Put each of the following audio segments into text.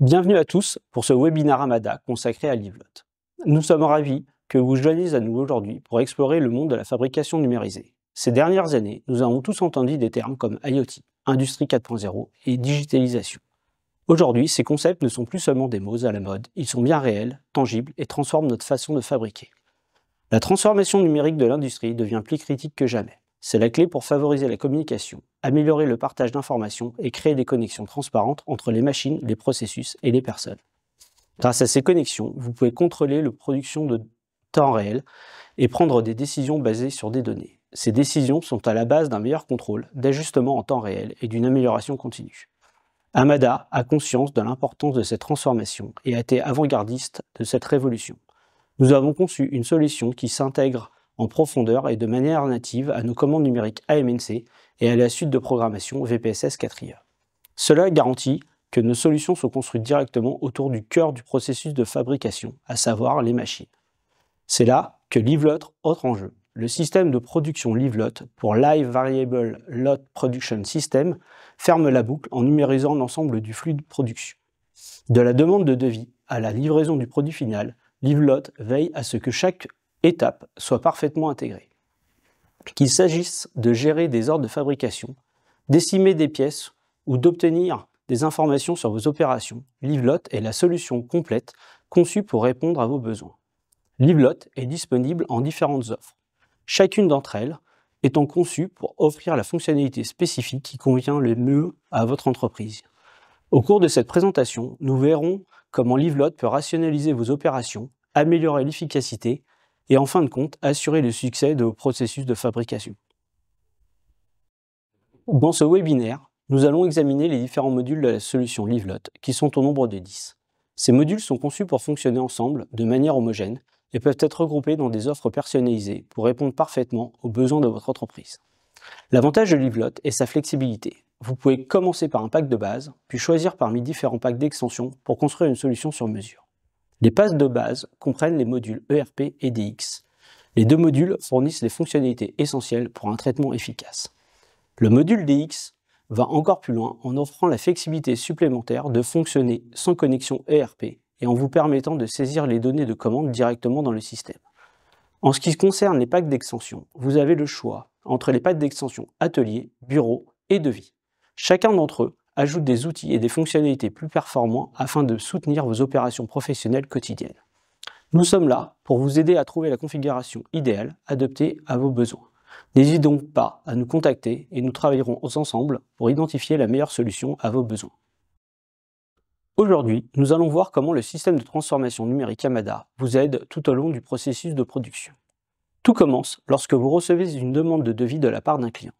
Bienvenue à tous pour ce webinaire Amada consacré à Livelotte. Nous sommes ravis que vous joigniez à nous aujourd'hui pour explorer le monde de la fabrication numérisée. Ces dernières années, nous avons tous entendu des termes comme IoT, Industrie 4.0 et digitalisation. Aujourd'hui, ces concepts ne sont plus seulement des mots à la mode, ils sont bien réels, tangibles et transforment notre façon de fabriquer. La transformation numérique de l'industrie devient plus critique que jamais. C'est la clé pour favoriser la communication, améliorer le partage d'informations et créer des connexions transparentes entre les machines, les processus et les personnes. Grâce à ces connexions, vous pouvez contrôler la production de temps réel et prendre des décisions basées sur des données. Ces décisions sont à la base d'un meilleur contrôle, d'ajustement en temps réel et d'une amélioration continue. Amada a conscience de l'importance de cette transformation et a été avant-gardiste de cette révolution. Nous avons conçu une solution qui s'intègre en profondeur et de manière native à nos commandes numériques AMNC et à la suite de programmation VPSS 4IE. Cela garantit que nos solutions sont construites directement autour du cœur du processus de fabrication, à savoir les machines. C'est là que Livelotte entre en jeu. Le système de production Livelotte pour Live Variable Lot Production System ferme la boucle en numérisant l'ensemble du flux de production. De la demande de devis à la livraison du produit final, Livelotte veille à ce que chaque étape soit parfaitement intégrée. Qu'il s'agisse de gérer des ordres de fabrication, d'estimer des pièces ou d'obtenir des informations sur vos opérations, Livelotte est la solution complète conçue pour répondre à vos besoins. Livelotte est disponible en différentes offres, chacune d'entre elles étant conçue pour offrir la fonctionnalité spécifique qui convient le mieux à votre entreprise. Au cours de cette présentation, nous verrons comment Livelotte peut rationaliser vos opérations, améliorer l'efficacité et en fin de compte, assurer le succès de vos processus de fabrication. Dans ce webinaire, nous allons examiner les différents modules de la solution Livelotte, qui sont au nombre de 10. Ces modules sont conçus pour fonctionner ensemble de manière homogène et peuvent être regroupés dans des offres personnalisées pour répondre parfaitement aux besoins de votre entreprise. L'avantage de Livelotte est sa flexibilité. Vous pouvez commencer par un pack de base, puis choisir parmi différents packs d'extension pour construire une solution sur mesure. Les packs de base comprennent les modules ERP et DX. Les deux modules fournissent les fonctionnalités essentielles pour un traitement efficace. Le module DX va encore plus loin en offrant la flexibilité supplémentaire de fonctionner sans connexion ERP et en vous permettant de saisir les données de commande directement dans le système. En ce qui concerne les packs d'extension, vous avez le choix entre les packs d'extension atelier, bureau et devis. Chacun d'entre eux ajoute des outils et des fonctionnalités plus performants afin de soutenir vos opérations professionnelles quotidiennes. Nous sommes là pour vous aider à trouver la configuration idéale adaptée à vos besoins. N'hésitez donc pas à nous contacter et nous travaillerons ensemble pour identifier la meilleure solution à vos besoins. Aujourd'hui, nous allons voir comment le système de transformation numérique Amada vous aide tout au long du processus de production. Tout commence lorsque vous recevez une demande de devis de la part d'un client.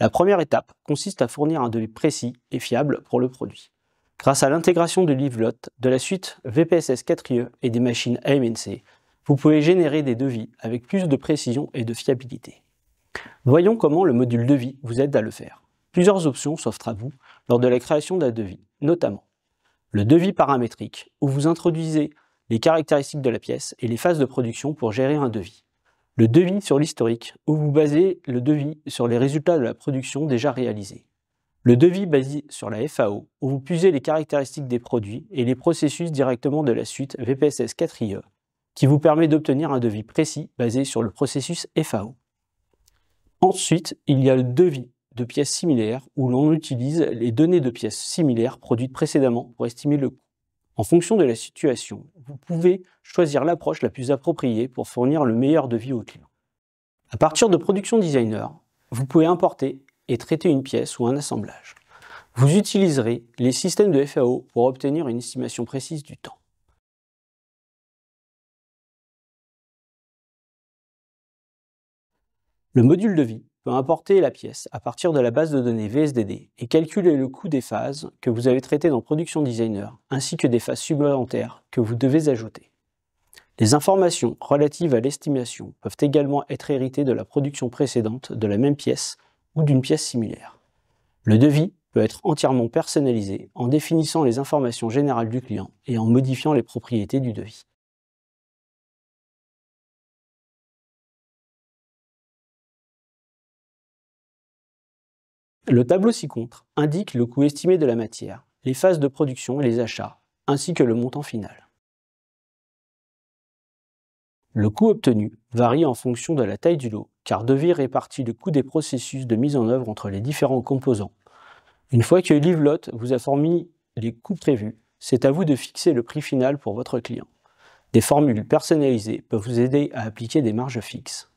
La première étape consiste à fournir un devis précis et fiable pour le produit. Grâce à l'intégration de Livelotte, de la suite VPSS 4IE et des machines AMNC, vous pouvez générer des devis avec plus de précision et de fiabilité. Voyons comment le module devis vous aide à le faire. Plusieurs options s'offrent à vous lors de la création d'un devis, notamment le devis paramétrique, où vous introduisez les caractéristiques de la pièce et les phases de production pour gérer un devis. Le devis sur l'historique, où vous basez le devis sur les résultats de la production déjà réalisés. Le devis basé sur la FAO, où vous puisez les caractéristiques des produits et les processus directement de la suite VPSS 4IE, qui vous permet d'obtenir un devis précis basé sur le processus FAO. Ensuite, il y a le devis de pièces similaires, où l'on utilise les données de pièces similaires produites précédemment pour estimer le coût. En fonction de la situation, vous pouvez choisir l'approche la plus appropriée pour fournir le meilleur devis au client. À partir de Production Designer, vous pouvez importer et traiter une pièce ou un assemblage. Vous utiliserez les systèmes de FAO pour obtenir une estimation précise du temps. Le module devis peut importer la pièce à partir de la base de données VSDD et calculer le coût des phases que vous avez traitées dans Production Designer, ainsi que des phases supplémentaires que vous devez ajouter. Les informations relatives à l'estimation peuvent également être héritées de la production précédente de la même pièce ou d'une pièce similaire. Le devis peut être entièrement personnalisé en définissant les informations générales du client et en modifiant les propriétés du devis. Le tableau ci-contre indique le coût estimé de la matière, les phases de production et les achats, ainsi que le montant final. Le coût obtenu varie en fonction de la taille du lot, car Devis répartit le coût des processus de mise en œuvre entre les différents composants. Une fois que Livelotte vous a fourni les coûts prévus, c'est à vous de fixer le prix final pour votre client. Des formules personnalisées peuvent vous aider à appliquer des marges fixes.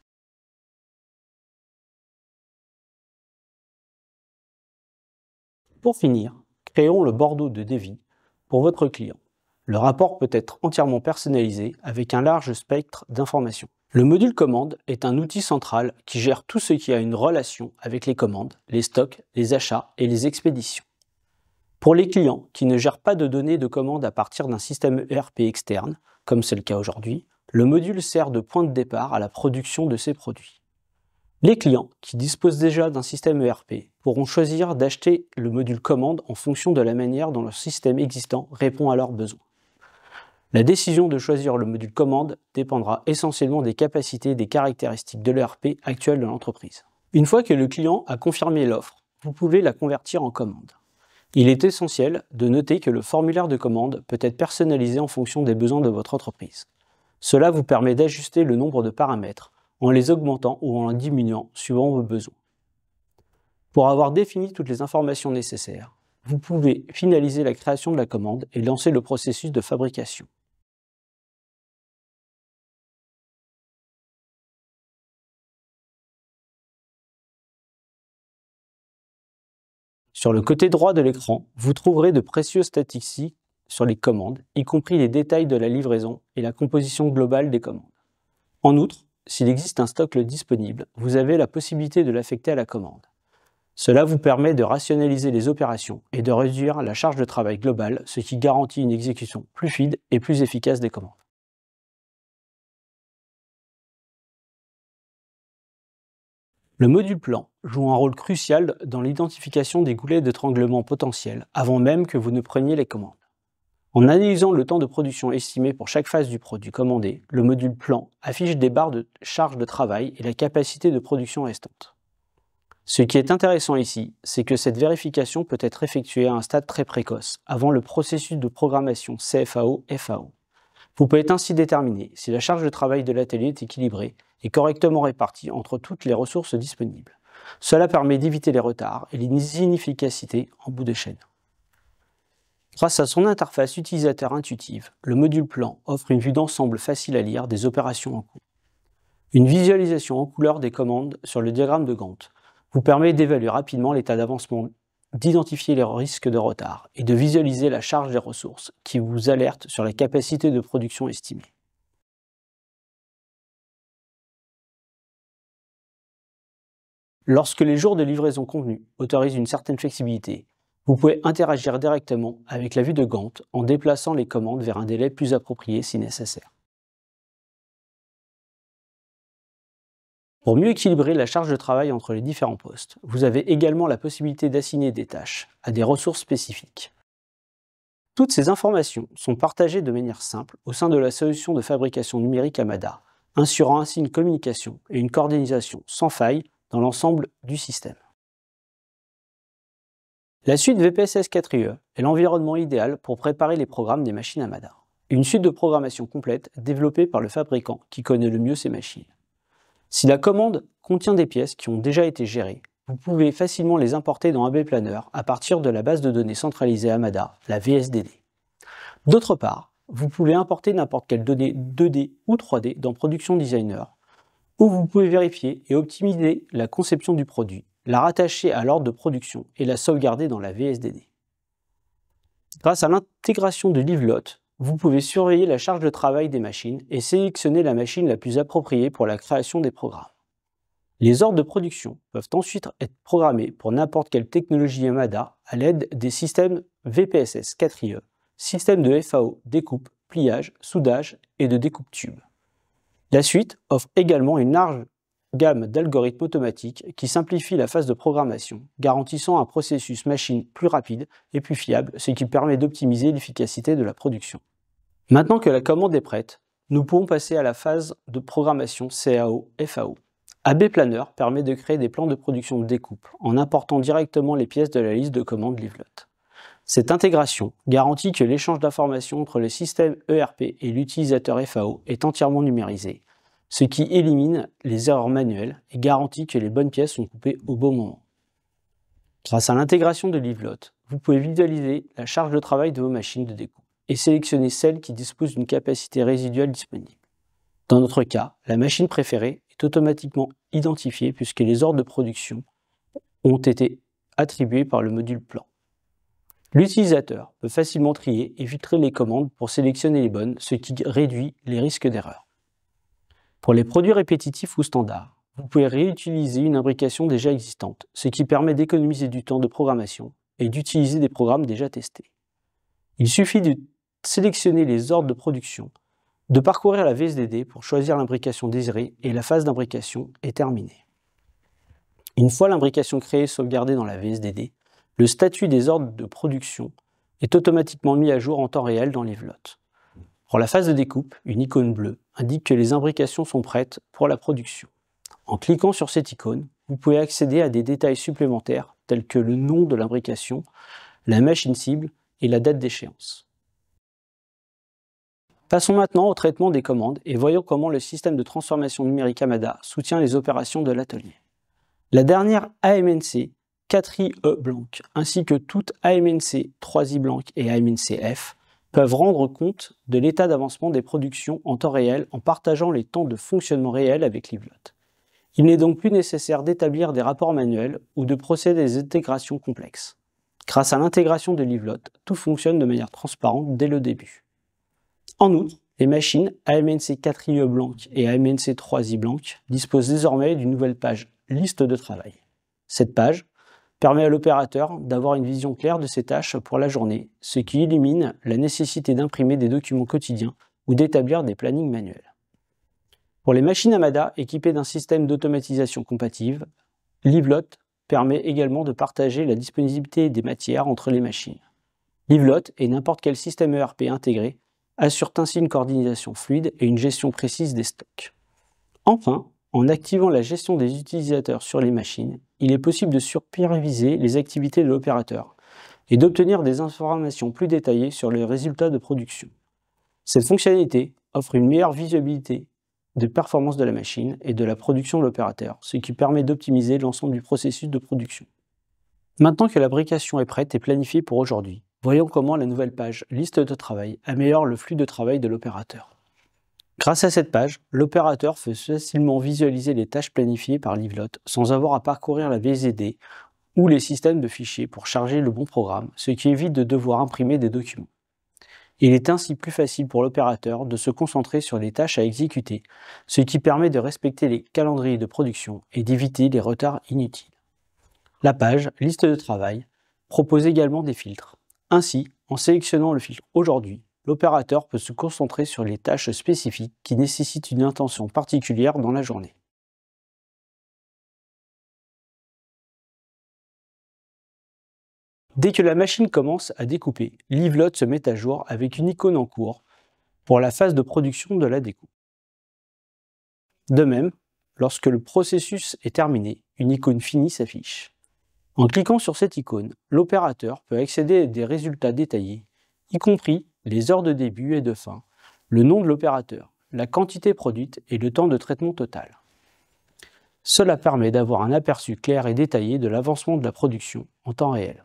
Pour finir, créons le bordereau de devis pour votre client. Le rapport peut être entièrement personnalisé avec un large spectre d'informations. Le module commande est un outil central qui gère tout ce qui a une relation avec les commandes, les stocks, les achats et les expéditions. Pour les clients qui ne gèrent pas de données de commande à partir d'un système ERP externe, comme c'est le cas aujourd'hui, le module sert de point de départ à la production de ces produits. Les clients qui disposent déjà d'un système ERP pourront choisir d'acheter le module commande en fonction de la manière dont leur système existant répond à leurs besoins. La décision de choisir le module commande dépendra essentiellement des capacités et des caractéristiques de l'ERP actuel de l'entreprise. Une fois que le client a confirmé l'offre, vous pouvez la convertir en commande. Il est essentiel de noter que le formulaire de commande peut être personnalisé en fonction des besoins de votre entreprise. Cela vous permet d'ajuster le nombre de paramètres en les augmentant ou en les diminuant suivant vos besoins. Pour avoir défini toutes les informations nécessaires, vous pouvez finaliser la création de la commande et lancer le processus de fabrication. Sur le côté droit de l'écran, vous trouverez de précieuses statistiques sur les commandes, y compris les détails de la livraison et la composition globale des commandes. En outre, s'il existe un stock disponible, vous avez la possibilité de l'affecter à la commande. Cela vous permet de rationaliser les opérations et de réduire la charge de travail globale, ce qui garantit une exécution plus fluide et plus efficace des commandes. Le module plan joue un rôle crucial dans l'identification des goulets d'étranglement potentiels avant même que vous ne preniez les commandes. En analysant le temps de production estimé pour chaque phase du produit commandé, le module plan affiche des barres de charge de travail et la capacité de production restante. Ce qui est intéressant ici, c'est que cette vérification peut être effectuée à un stade très précoce, avant le processus de programmation CFAO-FAO. Vous pouvez ainsi déterminer si la charge de travail de l'atelier est équilibrée et correctement répartie entre toutes les ressources disponibles. Cela permet d'éviter les retards et les inefficacités en bout de chaîne. Grâce à son interface utilisateur intuitive, le module plan offre une vue d'ensemble facile à lire des opérations en cours. Une visualisation en couleur des commandes sur le diagramme de Gantt vous permet d'évaluer rapidement l'état d'avancement, d'identifier les risques de retard et de visualiser la charge des ressources qui vous alerte sur la capacité de production estimée. Lorsque les jours de livraison convenus autorisent une certaine flexibilité, vous pouvez interagir directement avec la vue de Gantt en déplaçant les commandes vers un délai plus approprié si nécessaire. Pour mieux équilibrer la charge de travail entre les différents postes, vous avez également la possibilité d'assigner des tâches à des ressources spécifiques. Toutes ces informations sont partagées de manière simple au sein de la solution de fabrication numérique Amada, assurant ainsi une communication et une coordination sans faille dans l'ensemble du système. La suite VPSS 4IE est l'environnement idéal pour préparer les programmes des machines Amada. Une suite de programmation complète développée par le fabricant qui connaît le mieux ses machines. Si la commande contient des pièces qui ont déjà été gérées, vous pouvez facilement les importer dans AB Planner à partir de la base de données centralisée Amada, la VSDD. D'autre part, vous pouvez importer n'importe quelle donnée 2D ou 3D dans Production Designer, où vous pouvez vérifier et optimiser la conception du produit, la rattacher à l'ordre de production et la sauvegarder dans la VSDD. Grâce à l'intégration de Livelotte, vous pouvez surveiller la charge de travail des machines et sélectionner la machine la plus appropriée pour la création des programmes. Les ordres de production peuvent ensuite être programmés pour n'importe quelle technologie Amada à l'aide des systèmes VPSS 4IE, systèmes de FAO, découpe, pliage, soudage et de découpe tube. La suite offre également une large gamme d'algorithmes automatiques qui simplifient la phase de programmation, garantissant un processus machine plus rapide et plus fiable, ce qui permet d'optimiser l'efficacité de la production. Maintenant que la commande est prête, nous pouvons passer à la phase de programmation CAO-FAO. AB Planner permet de créer des plans de production de découpe en important directement les pièces de la liste de commandes Livelotte. Cette intégration garantit que l'échange d'informations entre le système ERP et l'utilisateur FAO est entièrement numérisé, ce qui élimine les erreurs manuelles et garantit que les bonnes pièces sont coupées au bon moment. Grâce à l'intégration de Livelotte, vous pouvez visualiser la charge de travail de vos machines de découpe et sélectionner celles qui disposent d'une capacité résiduelle disponible. Dans notre cas, la machine préférée est automatiquement identifiée puisque les ordres de production ont été attribués par le module plan. L'utilisateur peut facilement trier et filtrer les commandes pour sélectionner les bonnes, ce qui réduit les risques d'erreur. Pour les produits répétitifs ou standards, vous pouvez réutiliser une imbrication déjà existante, ce qui permet d'économiser du temps de programmation et d'utiliser des programmes déjà testés. Il suffit de sélectionner les ordres de production, de parcourir la VSDD pour choisir l'imbrication désirée et la phase d'imbrication est terminée. Une fois l'imbrication créée et sauvegardée dans la VSDD, le statut des ordres de production est automatiquement mis à jour en temps réel dans Livelotte. Pour la phase de découpe, une icône bleue indique que les imbrications sont prêtes pour la production. En cliquant sur cette icône, vous pouvez accéder à des détails supplémentaires tels que le nom de l'imbrication, la machine cible et la date d'échéance. Passons maintenant au traitement des commandes et voyons comment le système de transformation numérique Amada soutient les opérations de l'atelier. La dernière AMNC 4i blanc ainsi que toutes AMNC 3i blanc et AMNC F peuvent rendre compte de l'état d'avancement des productions en temps réel en partageant les temps de fonctionnement réels avec Livelotte. Il n'est donc plus nécessaire d'établir des rapports manuels ou de procéder à des intégrations complexes. Grâce à l'intégration de Livelotte, tout fonctionne de manière transparente dès le début. En outre, les machines AMNC 4i blanc et AMNC 3i blanc disposent désormais d'une nouvelle page liste de travail. Cette page permet à l'opérateur d'avoir une vision claire de ses tâches pour la journée, ce qui élimine la nécessité d'imprimer des documents quotidiens ou d'établir des plannings manuels. Pour les machines Amada équipées d'un système d'automatisation compatible, Livelotte permet également de partager la disponibilité des matières entre les machines. Livelotte et n'importe quel système ERP intégré assurent ainsi une coordination fluide et une gestion précise des stocks. Enfin, en activant la gestion des utilisateurs sur les machines, il est possible de superviser les activités de l'opérateur et d'obtenir des informations plus détaillées sur les résultats de production. Cette fonctionnalité offre une meilleure visibilité de performance de la machine et de la production de l'opérateur, ce qui permet d'optimiser l'ensemble du processus de production. Maintenant que la fabrication est prête et planifiée pour aujourd'hui, voyons comment la nouvelle page liste de travail améliore le flux de travail de l'opérateur. Grâce à cette page, l'opérateur peut facilement visualiser les tâches planifiées par Livelotte sans avoir à parcourir la VSDD ou les systèmes de fichiers pour charger le bon programme, ce qui évite de devoir imprimer des documents. Il est ainsi plus facile pour l'opérateur de se concentrer sur les tâches à exécuter, ce qui permet de respecter les calendriers de production et d'éviter les retards inutiles. La page liste de travail propose également des filtres. Ainsi, en sélectionnant le filtre aujourd'hui, l'opérateur peut se concentrer sur les tâches spécifiques qui nécessitent une attention particulière dans la journée. Dès que la machine commence à découper, Livelotte se met à jour avec une icône en cours pour la phase de production de la découpe. De même, lorsque le processus est terminé, une icône finie s'affiche. En cliquant sur cette icône, l'opérateur peut accéder à des résultats détaillés, y compris les heures de début et de fin, le nom de l'opérateur, la quantité produite et le temps de traitement total. Cela permet d'avoir un aperçu clair et détaillé de l'avancement de la production en temps réel.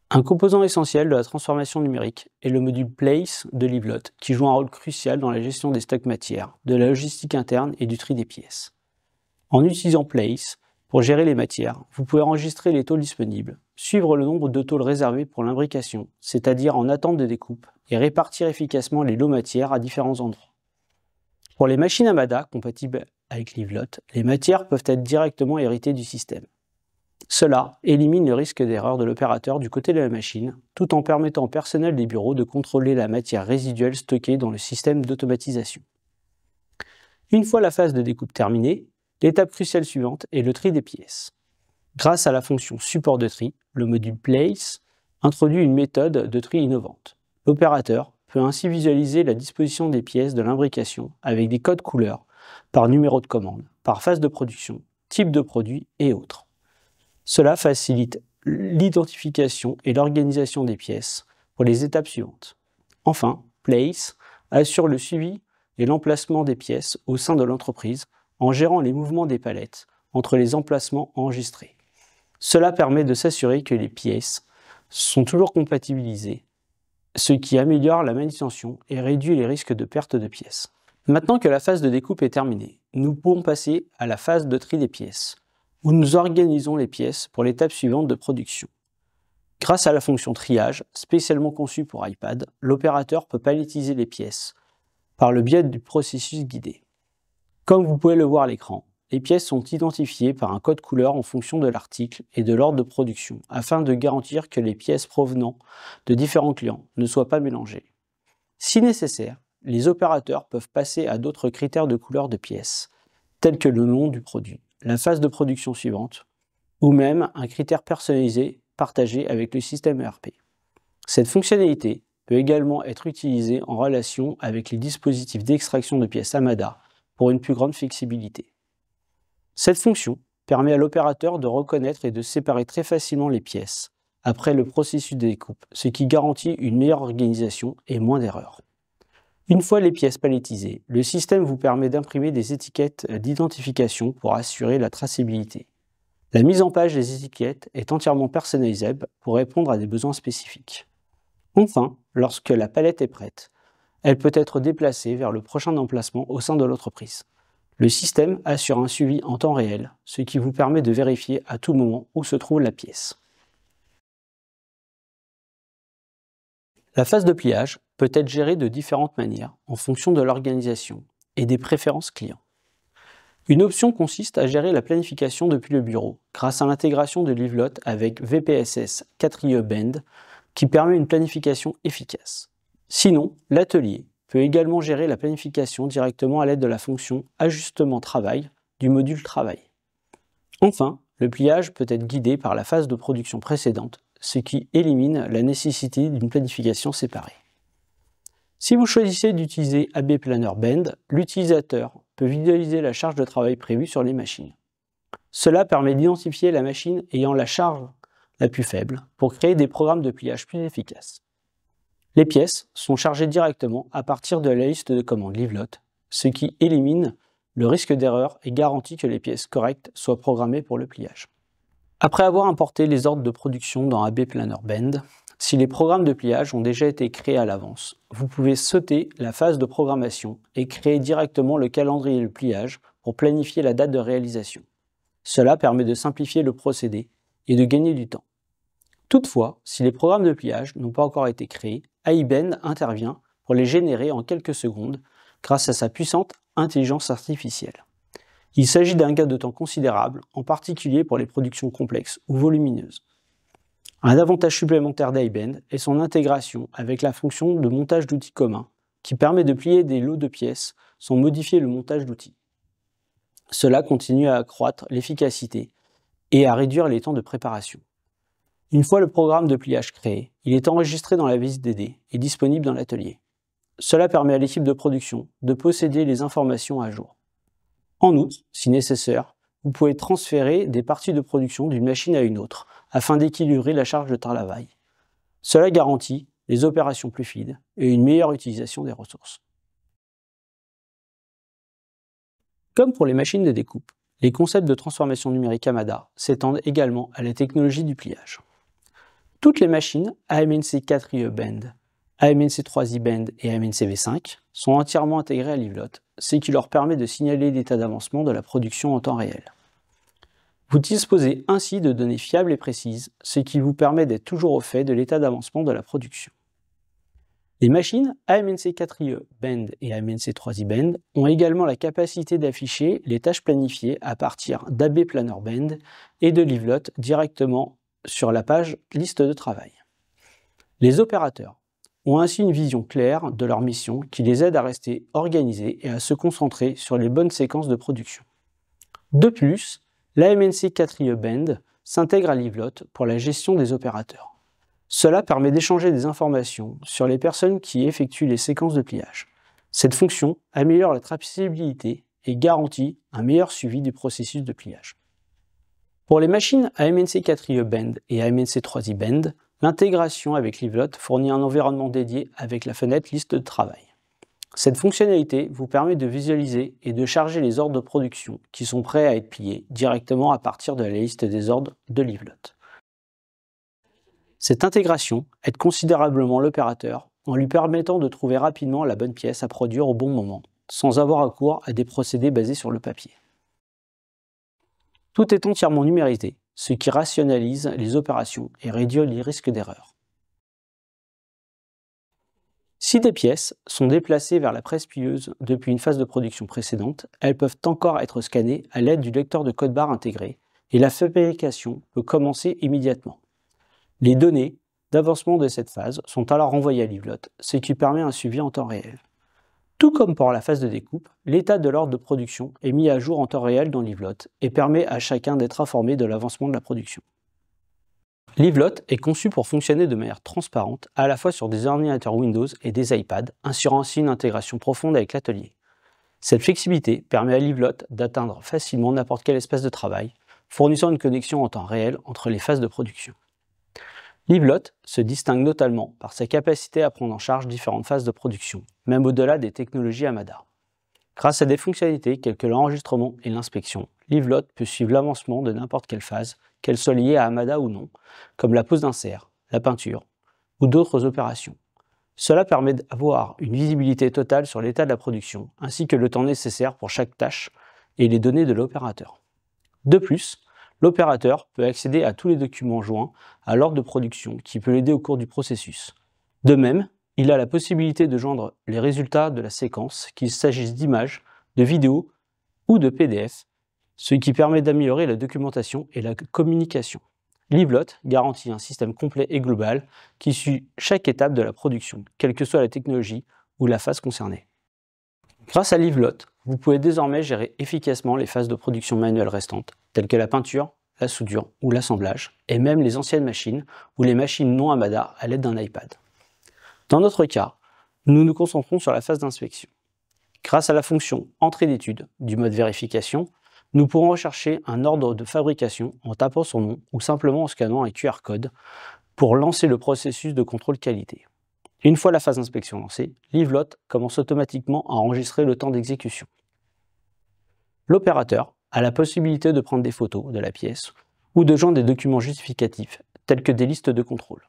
Un composant essentiel de la transformation numérique est le module Place de Livelotte, qui joue un rôle crucial dans la gestion des stocks matières, de la logistique interne et du tri des pièces. En utilisant Place, pour gérer les matières, vous pouvez enregistrer les tôles disponibles, suivre le nombre de tôles réservées pour l'imbrication, c'est-à-dire en attente de découpe, et répartir efficacement les lots matières à différents endroits. Pour les machines Amada compatibles avec Livelotte, les matières peuvent être directement héritées du système. Cela élimine le risque d'erreur de l'opérateur du côté de la machine, tout en permettant au personnel des bureaux de contrôler la matière résiduelle stockée dans le système d'automatisation. Une fois la phase de découpe terminée, l'étape cruciale suivante est le tri des pièces. Grâce à la fonction support de tri, le module Place introduit une méthode de tri innovante. L'opérateur peut ainsi visualiser la disposition des pièces de l'imbrication avec des codes couleurs par numéro de commande, par phase de production, type de produit et autres. Cela facilite l'identification et l'organisation des pièces pour les étapes suivantes. Enfin, Place assure le suivi et l'emplacement des pièces au sein de l'entreprise en gérant les mouvements des palettes entre les emplacements enregistrés. Cela permet de s'assurer que les pièces sont toujours compatibilisées, ce qui améliore la manutention et réduit les risques de perte de pièces. Maintenant que la phase de découpe est terminée, nous pouvons passer à la phase de tri des pièces, où nous organisons les pièces pour l'étape suivante de production. Grâce à la fonction triage, spécialement conçue pour iPad, l'opérateur peut palettiser les pièces par le biais du processus guidé. Comme vous pouvez le voir à l'écran, les pièces sont identifiées par un code couleur en fonction de l'article et de l'ordre de production, afin de garantir que les pièces provenant de différents clients ne soient pas mélangées. Si nécessaire, les opérateurs peuvent passer à d'autres critères de couleur de pièces, tels que le nom du produit, la phase de production suivante, ou même un critère personnalisé partagé avec le système ERP. Cette fonctionnalité peut également être utilisée en relation avec les dispositifs d'extraction de pièces Amada pour une plus grande flexibilité. Cette fonction permet à l'opérateur de reconnaître et de séparer très facilement les pièces après le processus de découpe, ce qui garantit une meilleure organisation et moins d'erreurs. Une fois les pièces palettisées, le système vous permet d'imprimer des étiquettes d'identification pour assurer la traçabilité. La mise en page des étiquettes est entièrement personnalisable pour répondre à des besoins spécifiques. Enfin, lorsque la palette est prête, elle peut être déplacée vers le prochain emplacement au sein de l'entreprise. Le système assure un suivi en temps réel, ce qui vous permet de vérifier à tout moment où se trouve la pièce. La phase de pliage peut être gérée de différentes manières en fonction de l'organisation et des préférences clients. Une option consiste à gérer la planification depuis le bureau grâce à l'intégration de Livelotte avec VPSS 4IE Bend qui permet une planification efficace. Sinon, l'atelier peut également gérer la planification directement à l'aide de la fonction Ajustement travail du module Travail. Enfin, le pliage peut être guidé par la phase de production précédente, ce qui élimine la nécessité d'une planification séparée. Si vous choisissez d'utiliser AB Planner Bend, l'utilisateur peut visualiser la charge de travail prévue sur les machines. Cela permet d'identifier la machine ayant la charge la plus faible pour créer des programmes de pliage plus efficaces. Les pièces sont chargées directement à partir de la liste de commandes Livelotte, ce qui élimine le risque d'erreur et garantit que les pièces correctes soient programmées pour le pliage. Après avoir importé les ordres de production dans AB Planner Bend, si les programmes de pliage ont déjà été créés à l'avance, vous pouvez sauter la phase de programmation et créer directement le calendrier de pliage pour planifier la date de réalisation. Cela permet de simplifier le procédé et de gagner du temps. Toutefois, si les programmes de pliage n'ont pas encore été créés, AI-Bend intervient pour les générer en quelques secondes grâce à sa puissante intelligence artificielle. Il s'agit d'un gain de temps considérable, en particulier pour les productions complexes ou volumineuses. Un avantage supplémentaire d'AI-Bend est son intégration avec la fonction de montage d'outils communs, qui permet de plier des lots de pièces sans modifier le montage d'outils. Cela continue à accroître l'efficacité et à réduire les temps de préparation. Une fois le programme de pliage créé, il est enregistré dans la VSDD et disponible dans l'atelier. Cela permet à l'équipe de production de posséder les informations à jour. En outre, si nécessaire, vous pouvez transférer des parties de production d'une machine à une autre afin d'équilibrer la charge de travail. Cela garantit des opérations plus fluides et une meilleure utilisation des ressources. Comme pour les machines de découpe, les concepts de transformation numérique Amada s'étendent également à la technologie du pliage. Toutes les machines AMNC 4IE Bend, AMNC 3i Bend et AMNC V5 sont entièrement intégrées à Livelotte, ce qui leur permet de signaler l'état d'avancement de la production en temps réel. Vous disposez ainsi de données fiables et précises, ce qui vous permet d'être toujours au fait de l'état d'avancement de la production. Les machines AMNC 4IE Bend et AMNC 3i Bend ont également la capacité d'afficher les tâches planifiées à partir d'AB Planner Bend et de Livelotte directement sur la page liste de travail. Les opérateurs ont ainsi une vision claire de leur mission qui les aide à rester organisés et à se concentrer sur les bonnes séquences de production. De plus, l'AMNC 4IE Bend s'intègre à Livelotte pour la gestion des opérateurs. Cela permet d'échanger des informations sur les personnes qui effectuent les séquences de pliage. Cette fonction améliore la traçabilité et garantit un meilleur suivi du processus de pliage. Pour les machines AMNC 4IE Bend et AMNC 3i Bend, l'intégration avec Livelot fournit un environnement dédié avec la fenêtre liste de travail. Cette fonctionnalité vous permet de visualiser et de charger les ordres de production qui sont prêts à être pliés directement à partir de la liste des ordres de Livelot. Cette intégration aide considérablement l'opérateur en lui permettant de trouver rapidement la bonne pièce à produire au bon moment, sans avoir recours à des procédés basés sur le papier. Tout est entièrement numérisé, ce qui rationalise les opérations et réduit les risques d'erreur. Si des pièces sont déplacées vers la presse plieuse depuis une phase de production précédente, elles peuvent encore être scannées à l'aide du lecteur de code barre intégré et la fabrication peut commencer immédiatement. Les données d'avancement de cette phase sont alors renvoyées à Livelot, ce qui permet un suivi en temps réel. Tout comme pour la phase de découpe, l'état de l'ordre de production est mis à jour en temps réel dans Livelot et permet à chacun d'être informé de l'avancement de la production. Livelot est conçu pour fonctionner de manière transparente à la fois sur des ordinateurs Windows et des iPads, assurant ainsi une intégration profonde avec l'atelier. Cette flexibilité permet à Livelot d'atteindre facilement n'importe quel espace de travail, fournissant une connexion en temps réel entre les phases de production. Livelot se distingue notamment par sa capacité à prendre en charge différentes phases de production, même au-delà des technologies Amada. Grâce à des fonctionnalités telles que l'enregistrement et l'inspection, Livelot peut suivre l'avancement de n'importe quelle phase, qu'elle soit liée à Amada ou non, comme la pose d'insert, la peinture ou d'autres opérations. Cela permet d'avoir une visibilité totale sur l'état de la production, ainsi que le temps nécessaire pour chaque tâche et les données de l'opérateur. De plus, l'opérateur peut accéder à tous les documents joints à l'ordre de production qui peut l'aider au cours du processus. De même, il a la possibilité de joindre les résultats de la séquence, qu'il s'agisse d'images, de vidéos ou de PDF, ce qui permet d'améliorer la documentation et la communication. Livelot garantit un système complet et global qui suit chaque étape de la production, quelle que soit la technologie ou la phase concernée. Grâce à Livelot, vous pouvez désormais gérer efficacement les phases de production manuelles restantes, telles que la peinture, la soudure ou l'assemblage, et même les anciennes machines ou les machines non Amada à l'aide d'un iPad. Dans notre cas, nous nous concentrons sur la phase d'inspection. Grâce à la fonction Entrée d'étude du mode vérification, nous pourrons rechercher un ordre de fabrication en tapant son nom ou simplement en scannant un QR code pour lancer le processus de contrôle qualité. Une fois la phase d'inspection lancée, Livelot commence automatiquement à enregistrer le temps d'exécution. L'opérateur a la possibilité de prendre des photos de la pièce ou de joindre des documents justificatifs, tels que des listes de contrôle.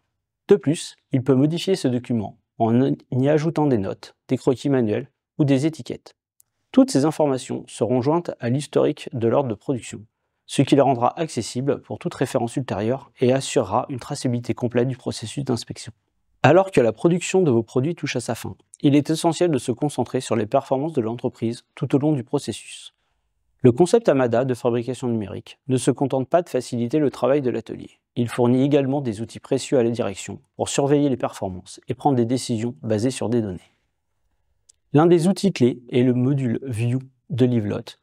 De plus, il peut modifier ce document en y ajoutant des notes, des croquis manuels ou des étiquettes. Toutes ces informations seront jointes à l'historique de l'ordre de production, ce qui les rendra accessibles pour toute référence ultérieure et assurera une traçabilité complète du processus d'inspection. Alors que la production de vos produits touche à sa fin, il est essentiel de se concentrer sur les performances de l'entreprise tout au long du processus. Le concept Amada de fabrication numérique ne se contente pas de faciliter le travail de l'atelier. Il fournit également des outils précieux à la direction pour surveiller les performances et prendre des décisions basées sur des données. L'un des outils clés est le module View de Livelot,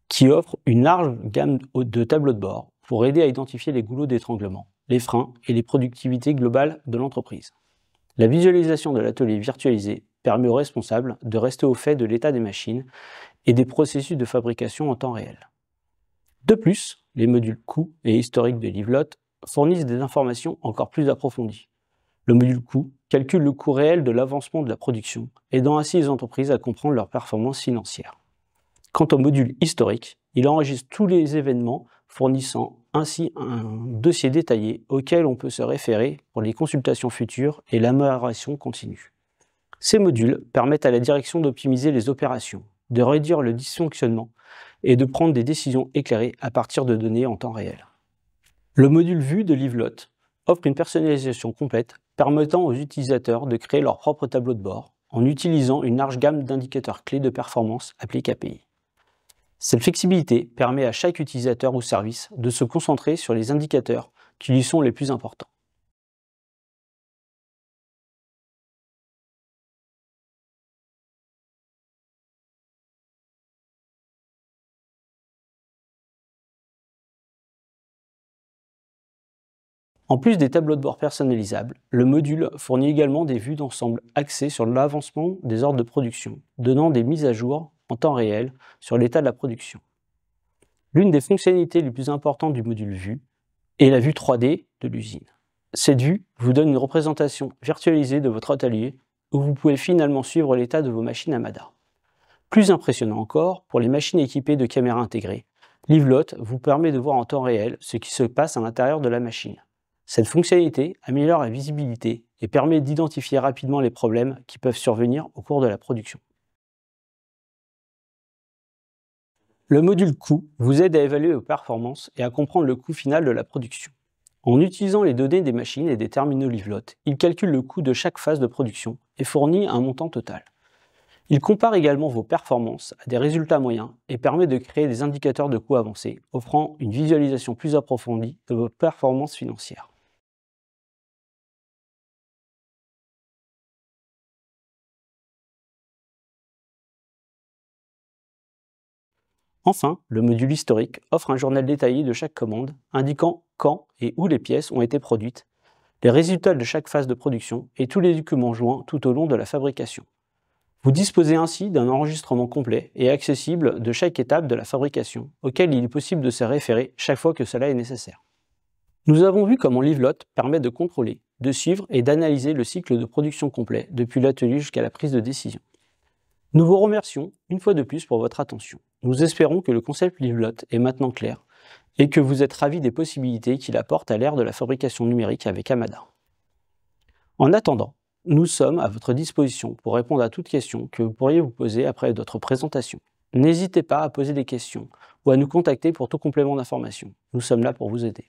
qui offre une large gamme de tableaux de bord pour aider à identifier les goulots d'étranglement, les freins et les productivités globales de l'entreprise. La visualisation de l'atelier virtualisé permet aux responsables de rester au fait de l'état des machines et des processus de fabrication en temps réel. De plus, les modules coûts et historiques de Livelot fournissent des informations encore plus approfondies. Le module coût calcule le coût réel de l'avancement de la production, aidant ainsi les entreprises à comprendre leurs performances financières. Quant au module historique, il enregistre tous les événements, fournissant ainsi un dossier détaillé auquel on peut se référer pour les consultations futures et l'amélioration continue. Ces modules permettent à la direction d'optimiser les opérations, de réduire le dysfonctionnement et de prendre des décisions éclairées à partir de données en temps réel. Le module Vue de Livelot offre une personnalisation complète permettant aux utilisateurs de créer leur propre tableau de bord en utilisant une large gamme d'indicateurs clés de performance appelés KPI. Cette flexibilité permet à chaque utilisateur ou service de se concentrer sur les indicateurs qui lui sont les plus importants. En plus des tableaux de bord personnalisables, le module fournit également des vues d'ensemble axées sur l'avancement des ordres de production, donnant des mises à jour en temps réel sur l'état de la production. L'une des fonctionnalités les plus importantes du module vue est la vue 3D de l'usine. Cette vue vous donne une représentation virtualisée de votre atelier où vous pouvez finalement suivre l'état de vos machines Amada. Plus impressionnant encore, pour les machines équipées de caméras intégrées, Livelotte vous permet de voir en temps réel ce qui se passe à l'intérieur de la machine. Cette fonctionnalité améliore la visibilité et permet d'identifier rapidement les problèmes qui peuvent survenir au cours de la production. Le module coût vous aide à évaluer vos performances et à comprendre le coût final de la production. En utilisant les données des machines et des terminaux Livelotte, il calcule le coût de chaque phase de production et fournit un montant total. Il compare également vos performances à des résultats moyens et permet de créer des indicateurs de coûts avancés, offrant une visualisation plus approfondie de vos performances financières. Enfin, le module historique offre un journal détaillé de chaque commande, indiquant quand et où les pièces ont été produites, les résultats de chaque phase de production et tous les documents joints tout au long de la fabrication. Vous disposez ainsi d'un enregistrement complet et accessible de chaque étape de la fabrication, auquel il est possible de se référer chaque fois que cela est nécessaire. Nous avons vu comment Livelotte permet de contrôler, de suivre et d'analyser le cycle de production complet depuis l'atelier jusqu'à la prise de décision. Nous vous remercions une fois de plus pour votre attention. Nous espérons que le concept Livelotte est maintenant clair et que vous êtes ravis des possibilités qu'il apporte à l'ère de la fabrication numérique avec Amada. En attendant, nous sommes à votre disposition pour répondre à toutes questions que vous pourriez vous poser après notre présentation. N'hésitez pas à poser des questions ou à nous contacter pour tout complément d'information. Nous sommes là pour vous aider.